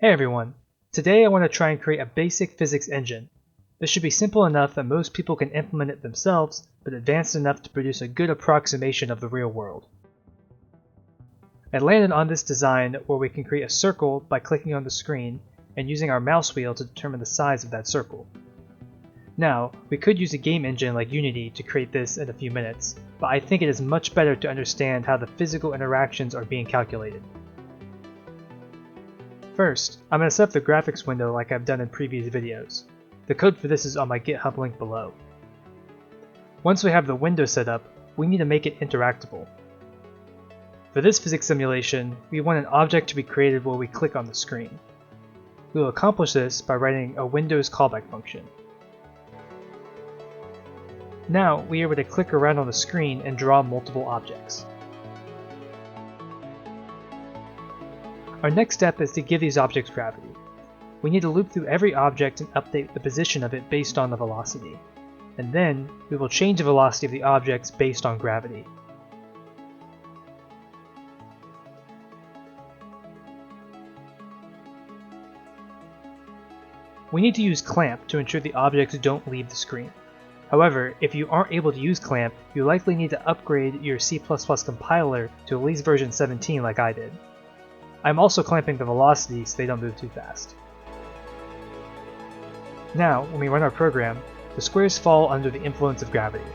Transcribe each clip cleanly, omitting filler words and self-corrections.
Hey everyone! Today I want to try and create a basic physics engine. This should be simple enough that most people can implement it themselves, but advanced enough to produce a good approximation of the real world. I landed on this design where we can create a circle by clicking on the screen and using our mouse wheel to determine the size of that circle. Now, we could use a game engine like Unity to create this in a few minutes, but I think it is much better to understand how the physical interactions are being calculated. First, I'm going to set up the graphics window like I've done in previous videos. The code for this is on my GitHub link below. Once we have the window set up, we need to make it interactable. For this physics simulation, we want an object to be created where we click on the screen. We will accomplish this by writing a Windows callback function. Now we are able to click around on the screen and draw multiple objects. Our next step is to give these objects gravity. We need to loop through every object and update the position of it based on the velocity. And then, we will change the velocity of the objects based on gravity. We need to use clamp to ensure the objects don't leave the screen. However, if you aren't able to use clamp, you likely need to upgrade your C++ compiler to at least version 17 like I did. I'm also clamping the velocity so they don't move too fast. Now, when we run our program, the squares fall under the influence of gravity.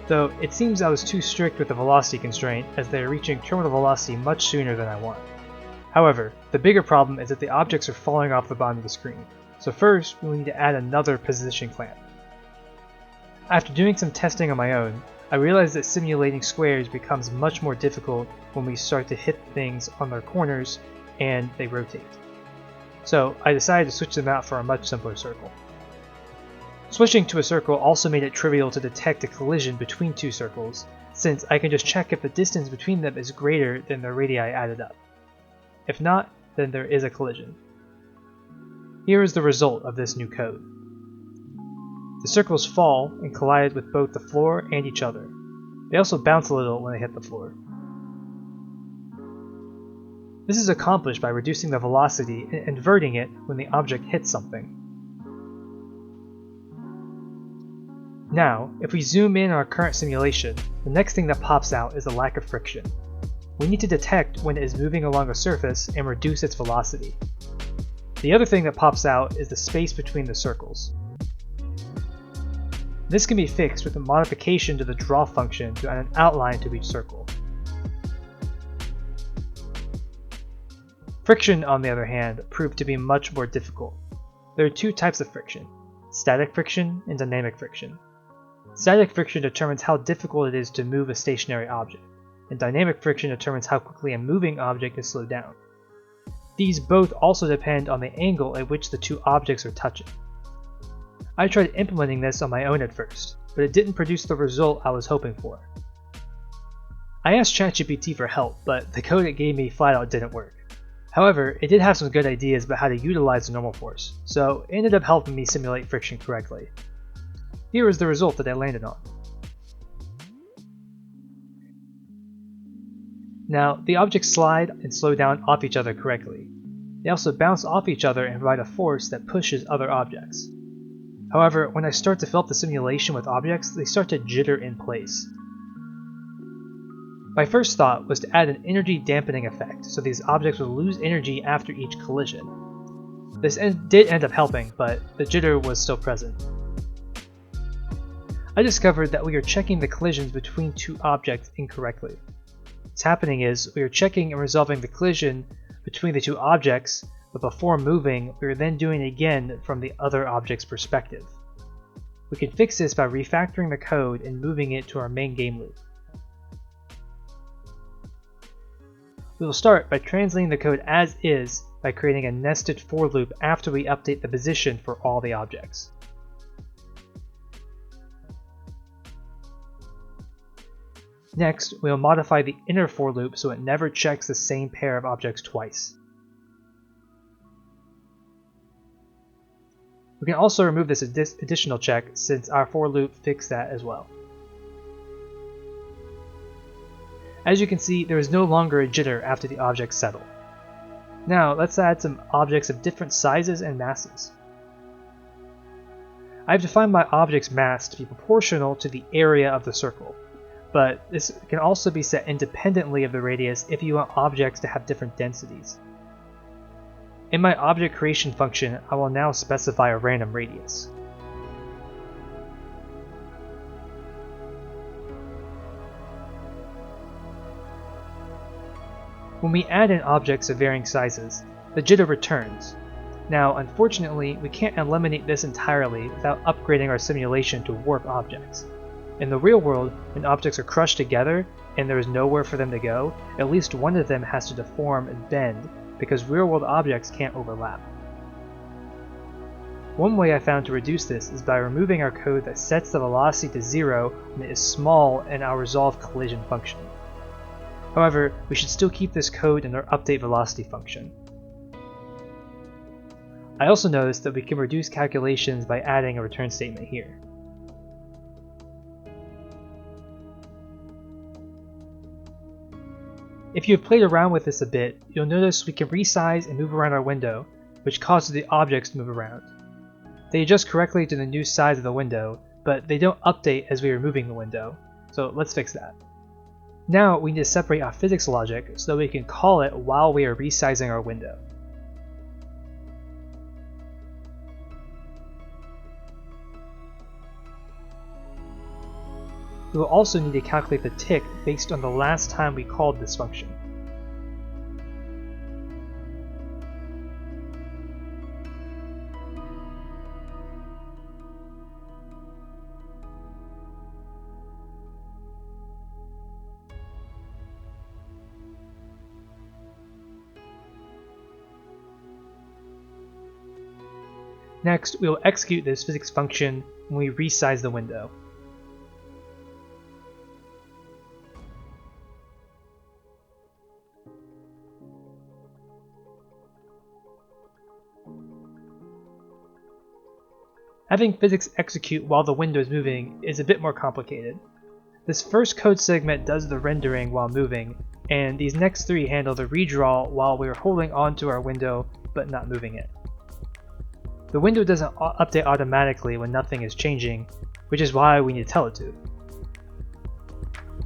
Though, it seems I was too strict with the velocity constraint as they are reaching terminal velocity much sooner than I want. However, the bigger problem is that the objects are falling off the bottom of the screen, so first we need to add another position clamp. After doing some testing on my own, I realized that simulating squares becomes much more difficult when we start to hit things on their corners and they rotate. So I decided to switch them out for a much simpler circle. Switching to a circle also made it trivial to detect a collision between two circles, since I can just check if the distance between them is greater than the radii added up. If not, then there is a collision. Here is the result of this new code. The circles fall and collide with both the floor and each other. They also bounce a little when they hit the floor. This is accomplished by reducing the velocity and inverting it when the object hits something. Now, if we zoom in on our current simulation, the next thing that pops out is the lack of friction. We need to detect when it is moving along a surface and reduce its velocity. The other thing that pops out is the space between the circles. This can be fixed with a modification to the draw function to add an outline to each circle. Friction, on the other hand, proved to be much more difficult. There are two types of friction: static friction and dynamic friction. Static friction determines how difficult it is to move a stationary object, and dynamic friction determines how quickly a moving object is slowed down. These both also depend on the angle at which the two objects are touching. I tried implementing this on my own at first, but it didn't produce the result I was hoping for. I asked ChatGPT for help, but the code it gave me flat out didn't work. However, it did have some good ideas about how to utilize the normal force, so it ended up helping me simulate friction correctly. Here is the result that I landed on. Now, the objects slide and slow down off each other correctly. They also bounce off each other and provide a force that pushes other objects. However, when I start to fill up the simulation with objects, they start to jitter in place. My first thought was to add an energy dampening effect, so these objects would lose energy after each collision. This did end up helping, but the jitter was still present. I discovered that we are checking the collisions between two objects incorrectly. What's happening is, we are checking and resolving the collision between the two objects, but before moving, we are then doing it again from the other object's perspective. We can fix this by refactoring the code and moving it to our main game loop. We will start by translating the code as is by creating a nested for loop after we update the position for all the objects. Next, we will modify the inner for loop so it never checks the same pair of objects twice. We can also remove this additional check since our for loop fixed that as well. As you can see, there is no longer a jitter after the objects settle. Now let's add some objects of different sizes and masses. I've defined my object's mass to be proportional to the area of the circle, but this can also be set independently of the radius if you want objects to have different densities. In my object creation function, I will now specify a random radius. When we add in objects of varying sizes, the jitter returns. Now, unfortunately, we can't eliminate this entirely without upgrading our simulation to warp objects. In the real world, when objects are crushed together and there is nowhere for them to go, at least one of them has to deform and bend, because real-world objects can't overlap. One way I found to reduce this is by removing our code that sets the velocity to 0 when it is small in our resolve collision function. However, we should still keep this code in our update velocity function. I also noticed that we can reduce calculations by adding a return statement here. If you have played around with this a bit, you'll notice we can resize and move around our window, which causes the objects to move around. They adjust correctly to the new size of the window, but they don't update as we are moving the window, so let's fix that. Now we need to separate our physics logic so that we can call it while we are resizing our window. We will also need to calculate the tick based on the last time we called this function. Next, we will execute this physics function when we resize the window. Having physics execute while the window is moving is a bit more complicated. This first code segment does the rendering while moving, and these next three handle the redraw while we are holding onto our window but not moving it. The window doesn't update automatically when nothing is changing, which is why we need to tell it to.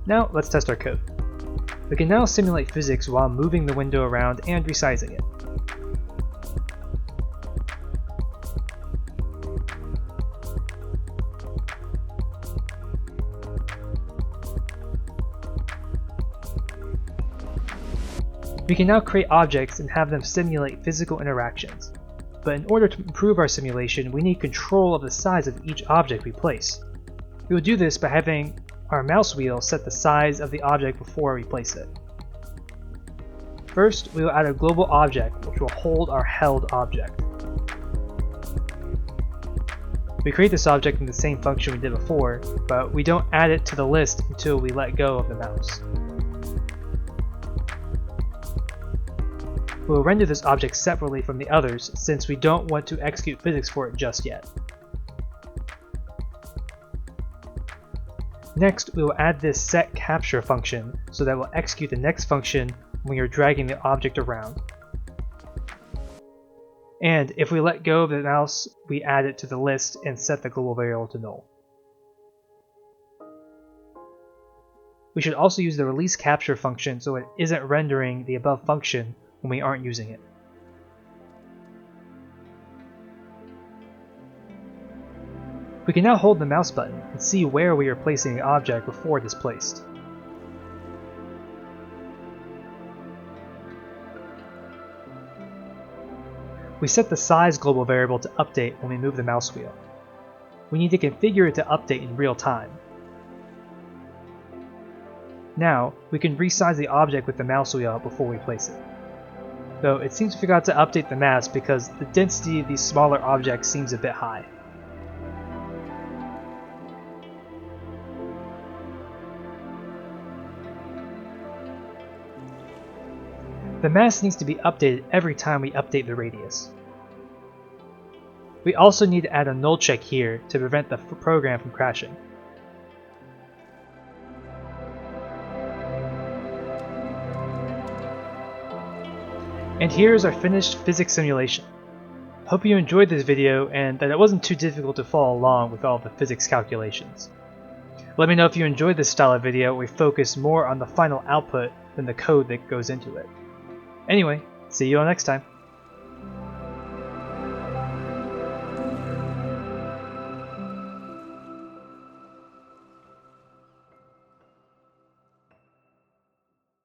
Now let's test our code. We can now simulate physics while moving the window around and resizing it. We can now create objects and have them simulate physical interactions. But in order to improve our simulation, we need control of the size of each object we place. We will do this by having our mouse wheel set the size of the object before we place it. First, we will add a global object which will hold our held object. We create this object in the same function we did before, but we don't add it to the list until we let go of the mouse. We will render this object separately from the others since we don't want to execute physics for it just yet. Next, we will add this setCapture function so that we'll execute the next function when you're dragging the object around. And if we let go of the mouse, we add it to the list and set the global variable to null. We should also use the release capture function so it isn't rendering the above function when we aren't using it. We can now hold the mouse button and see where we are placing the object before it is placed. We set the size global variable to update when we move the mouse wheel. We need to configure it to update in real time. Now, we can resize the object with the mouse wheel before we place it. Though it seems we forgot to update the mass because the density of these smaller objects seems a bit high. The mass needs to be updated every time we update the radius. We also need to add a null check here to prevent the program from crashing. And here is our finished physics simulation. Hope you enjoyed this video and that it wasn't too difficult to follow along with all the physics calculations. Let me know if you enjoyed this style of video where we focus more on the final output than the code that goes into it. Anyway, see you all next time.